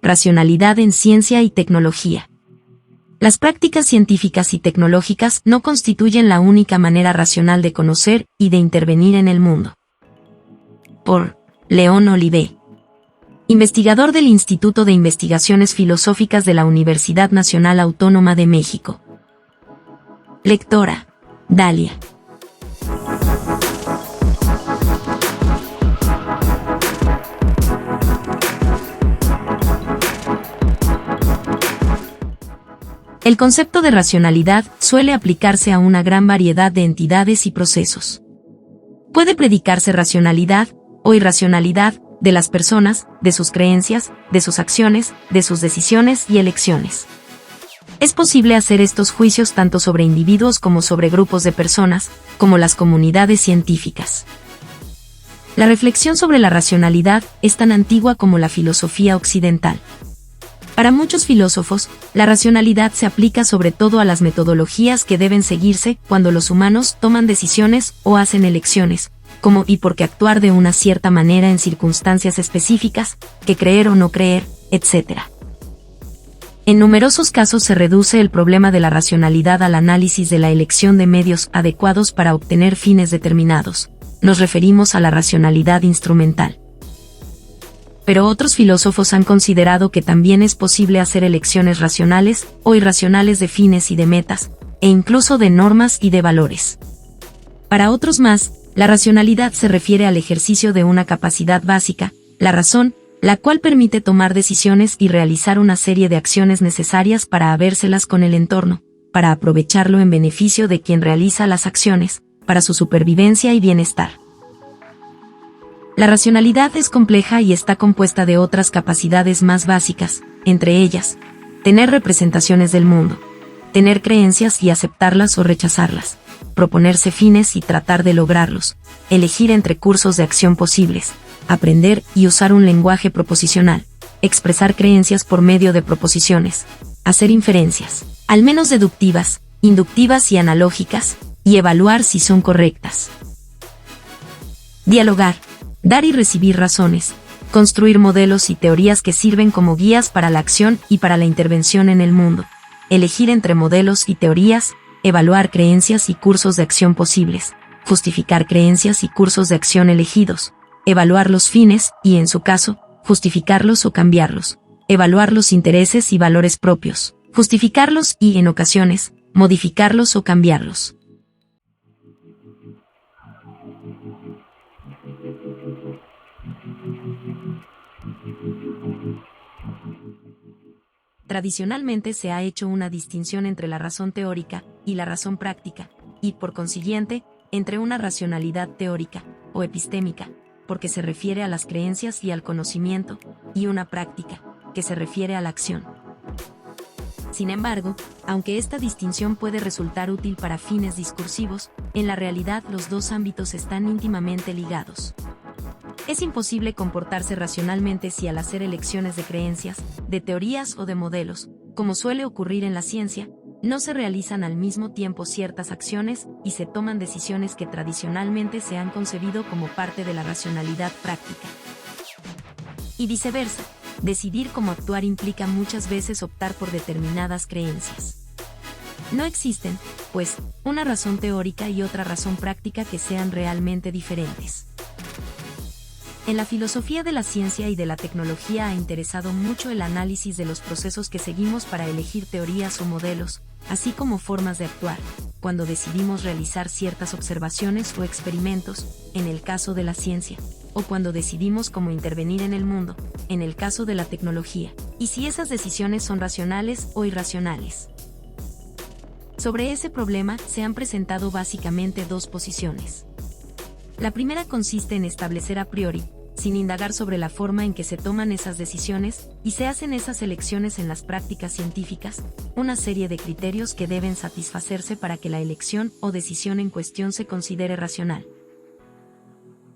Racionalidad en ciencia y tecnología. Las prácticas científicas y tecnológicas no constituyen la única manera racional de conocer y de intervenir en el mundo. Por León Olivé, investigador del Instituto de Investigaciones Filosóficas de la Universidad Nacional Autónoma de México. Lectora, Dalia. El concepto de racionalidad suele aplicarse a una gran variedad de entidades y procesos. Puede predicarse racionalidad o irracionalidad de las personas, de sus creencias, de sus acciones, de sus decisiones y elecciones. Es posible hacer estos juicios tanto sobre individuos como sobre grupos de personas, como las comunidades científicas. La reflexión sobre la racionalidad es tan antigua como la filosofía occidental. Para muchos filósofos, la racionalidad se aplica sobre todo a las metodologías que deben seguirse cuando los humanos toman decisiones o hacen elecciones, como y por qué actuar de una cierta manera en circunstancias específicas, qué creer o no creer, etc. En numerosos casos se reduce el problema de la racionalidad al análisis de la elección de medios adecuados para obtener fines determinados. Nos referimos a la racionalidad instrumental. Pero otros filósofos han considerado que también es posible hacer elecciones racionales o irracionales de fines y de metas, e incluso de normas y de valores. Para otros más, la racionalidad se refiere al ejercicio de una capacidad básica, la razón, la cual permite tomar decisiones y realizar una serie de acciones necesarias para habérselas con el entorno, para aprovecharlo en beneficio de quien realiza las acciones, para su supervivencia y bienestar. La racionalidad es compleja y está compuesta de otras capacidades más básicas, entre ellas, tener representaciones del mundo, tener creencias y aceptarlas o rechazarlas, proponerse fines y tratar de lograrlos, elegir entre cursos de acción posibles, aprender y usar un lenguaje proposicional, expresar creencias por medio de proposiciones, hacer inferencias, al menos deductivas, inductivas y analógicas, y evaluar si son correctas. Dialogar, dar y recibir razones, construir modelos y teorías que sirven como guías para la acción y para la intervención en el mundo, elegir entre modelos y teorías, evaluar creencias y cursos de acción posibles, justificar creencias y cursos de acción elegidos, evaluar los fines y, en su caso, justificarlos o cambiarlos, evaluar los intereses y valores propios, justificarlos y, en ocasiones, modificarlos o cambiarlos. Tradicionalmente se ha hecho una distinción entre la razón teórica y la razón práctica, y, por consiguiente, entre una racionalidad teórica, o epistémica, porque se refiere a las creencias y al conocimiento, y una práctica, que se refiere a la acción. Sin embargo, aunque esta distinción puede resultar útil para fines discursivos, en la realidad los dos ámbitos están íntimamente ligados. Es imposible comportarse racionalmente si al hacer elecciones de creencias, de teorías o de modelos, como suele ocurrir en la ciencia, no se realizan al mismo tiempo ciertas acciones y se toman decisiones que tradicionalmente se han concebido como parte de la racionalidad práctica. Y viceversa, decidir cómo actuar implica muchas veces optar por determinadas creencias. No existen, pues, una razón teórica y otra razón práctica que sean realmente diferentes. En la filosofía de la ciencia y de la tecnología ha interesado mucho el análisis de los procesos que seguimos para elegir teorías o modelos, así como formas de actuar, cuando decidimos realizar ciertas observaciones o experimentos, en el caso de la ciencia, o cuando decidimos cómo intervenir en el mundo, en el caso de la tecnología, y si esas decisiones son racionales o irracionales. Sobre ese problema se han presentado básicamente dos posiciones. La primera consiste en establecer a priori, sin indagar sobre la forma en que se toman esas decisiones y se hacen esas elecciones en las prácticas científicas, una serie de criterios que deben satisfacerse para que la elección o decisión en cuestión se considere racional.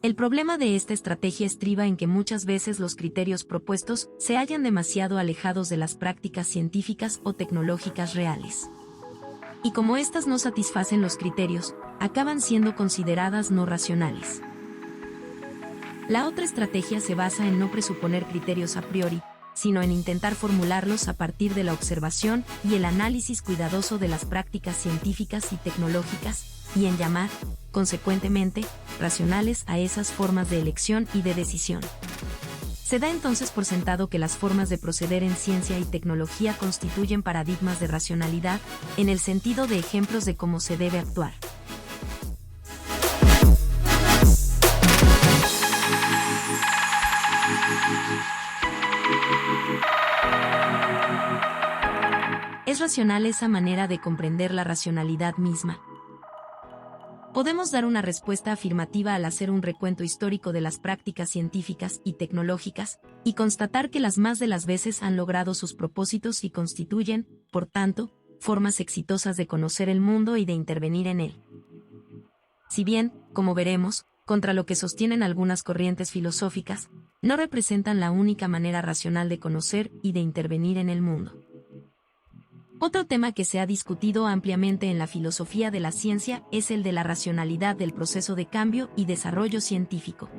El problema de esta estrategia estriba en que muchas veces los criterios propuestos se hallan demasiado alejados de las prácticas científicas o tecnológicas reales. Y como éstas no satisfacen los criterios, acaban siendo consideradas no racionales. La otra estrategia se basa en no presuponer criterios a priori, sino en intentar formularlos a partir de la observación y el análisis cuidadoso de las prácticas científicas y tecnológicas, y en llamar, consecuentemente, racionales a esas formas de elección y de decisión. Se da entonces por sentado que las formas de proceder en ciencia y tecnología constituyen paradigmas de racionalidad, en el sentido de ejemplos de cómo se debe actuar. ¿Es racional esa manera de comprender la racionalidad misma? Podemos dar una respuesta afirmativa al hacer un recuento histórico de las prácticas científicas y tecnológicas, y constatar que las más de las veces han logrado sus propósitos y constituyen, por tanto, formas exitosas de conocer el mundo y de intervenir en él. Si bien, como veremos, contra lo que sostienen algunas corrientes filosóficas, no representan la única manera racional de conocer y de intervenir en el mundo. Otro tema que se ha discutido ampliamente en la filosofía de la ciencia es el de la racionalidad del proceso de cambio y desarrollo científico.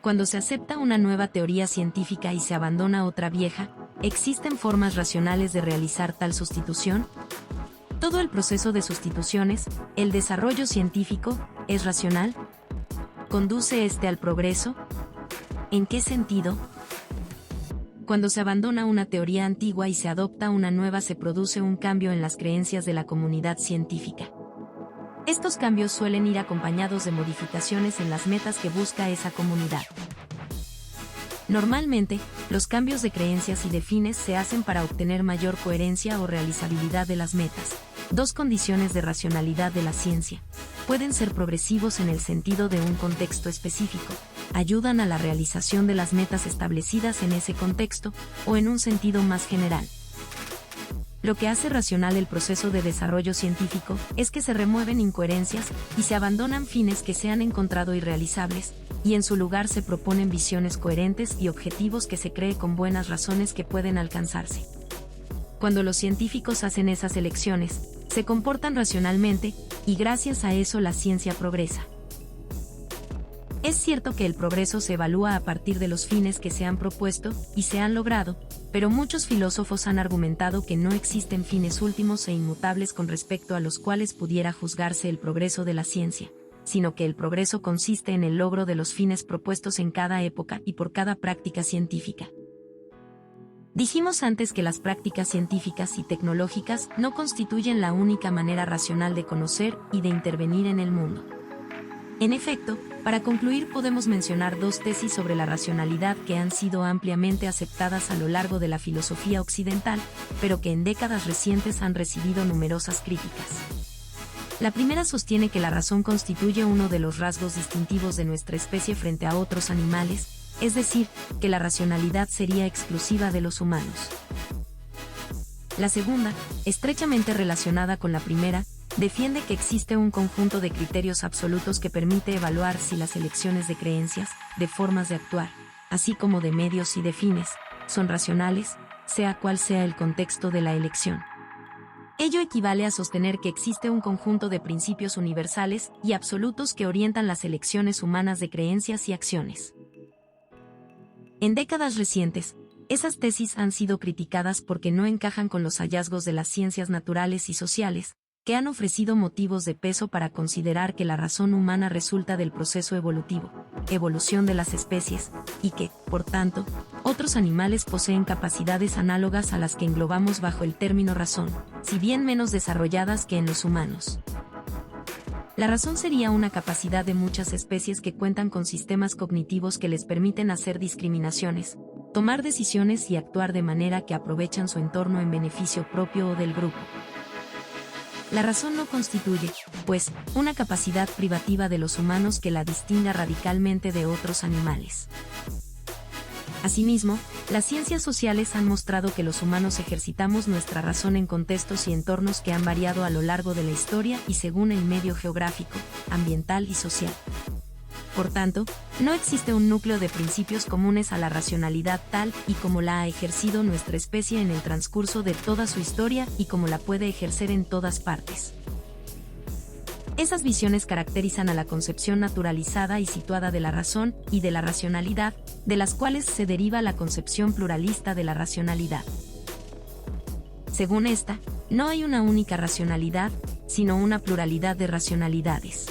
Cuando se acepta una nueva teoría científica y se abandona otra vieja, ¿existen formas racionales de realizar tal sustitución? ¿Todo el proceso de sustituciones, el desarrollo científico, es racional? ¿Conduce este al progreso? ¿En qué sentido? Cuando se abandona una teoría antigua y se adopta una nueva, se produce un cambio en las creencias de la comunidad científica. Estos cambios suelen ir acompañados de modificaciones en las metas que busca esa comunidad. Normalmente, los cambios de creencias y de fines se hacen para obtener mayor coherencia o realizabilidad de las metas. Dos condiciones de racionalidad de la ciencia. Pueden ser progresivos en el sentido de un contexto específico, ayudan a la realización de las metas establecidas en ese contexto, o en un sentido más general. Lo que hace racional el proceso de desarrollo científico es que se remueven incoherencias y se abandonan fines que se han encontrado irrealizables, y en su lugar se proponen visiones coherentes y objetivos que se cree con buenas razones que pueden alcanzarse. Cuando los científicos hacen esas elecciones, se comportan racionalmente, y gracias a eso la ciencia progresa. Es cierto que el progreso se evalúa a partir de los fines que se han propuesto y se han logrado, pero muchos filósofos han argumentado que no existen fines últimos e inmutables con respecto a los cuales pudiera juzgarse el progreso de la ciencia, sino que el progreso consiste en el logro de los fines propuestos en cada época y por cada práctica científica. Dijimos antes que las prácticas científicas y tecnológicas no constituyen la única manera racional de conocer y de intervenir en el mundo. En efecto, para concluir podemos mencionar dos tesis sobre la racionalidad que han sido ampliamente aceptadas a lo largo de la filosofía occidental, pero que en décadas recientes han recibido numerosas críticas. La primera sostiene que la razón constituye uno de los rasgos distintivos de nuestra especie frente a otros animales, es decir, que la racionalidad sería exclusiva de los humanos. La segunda, estrechamente relacionada con la primera, defiende que existe un conjunto de criterios absolutos que permite evaluar si las elecciones de creencias, de formas de actuar, así como de medios y de fines, son racionales, sea cual sea el contexto de la elección. Ello equivale a sostener que existe un conjunto de principios universales y absolutos que orientan las elecciones humanas de creencias y acciones. En décadas recientes, esas tesis han sido criticadas porque no encajan con los hallazgos de las ciencias naturales y sociales, que han ofrecido motivos de peso para considerar que la razón humana resulta del proceso evolutivo, evolución de las especies, y que, por tanto, otros animales poseen capacidades análogas a las que englobamos bajo el término razón, si bien menos desarrolladas que en los humanos. La razón sería una capacidad de muchas especies que cuentan con sistemas cognitivos que les permiten hacer discriminaciones, tomar decisiones y actuar de manera que aprovechan su entorno en beneficio propio o del grupo. La razón no constituye, pues, una capacidad privativa de los humanos que la distinga radicalmente de otros animales. Asimismo, las ciencias sociales han mostrado que los humanos ejercitamos nuestra razón en contextos y entornos que han variado a lo largo de la historia y según el medio geográfico, ambiental y social. Por tanto, no existe un núcleo de principios comunes a la racionalidad tal y como la ha ejercido nuestra especie en el transcurso de toda su historia y como la puede ejercer en todas partes. Esas visiones caracterizan a la concepción naturalizada y situada de la razón y de la racionalidad, de las cuales se deriva la concepción pluralista de la racionalidad. Según esta, no hay una única racionalidad, sino una pluralidad de racionalidades.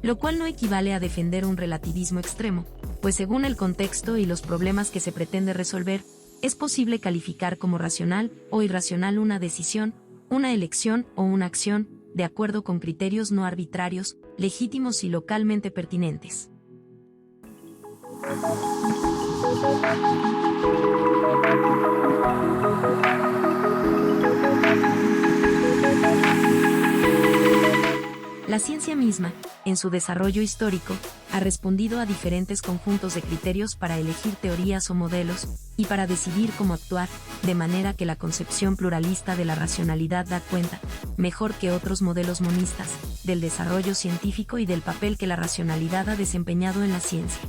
Lo cual no equivale a defender un relativismo extremo, pues según el contexto y los problemas que se pretende resolver, es posible calificar como racional o irracional una decisión, una elección o una acción, de acuerdo con criterios no arbitrarios, legítimos y localmente pertinentes. La ciencia misma, en su desarrollo histórico, ha respondido a diferentes conjuntos de criterios para elegir teorías o modelos, y para decidir cómo actuar, de manera que la concepción pluralista de la racionalidad da cuenta, mejor que otros modelos monistas, del desarrollo científico y del papel que la racionalidad ha desempeñado en la ciencia.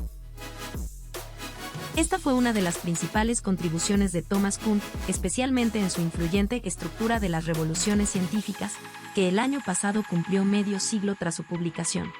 Esta fue una de las principales contribuciones de Thomas Kuhn, especialmente en su influyente Estructura de las revoluciones científicas, que el año pasado cumplió medio siglo tras su publicación.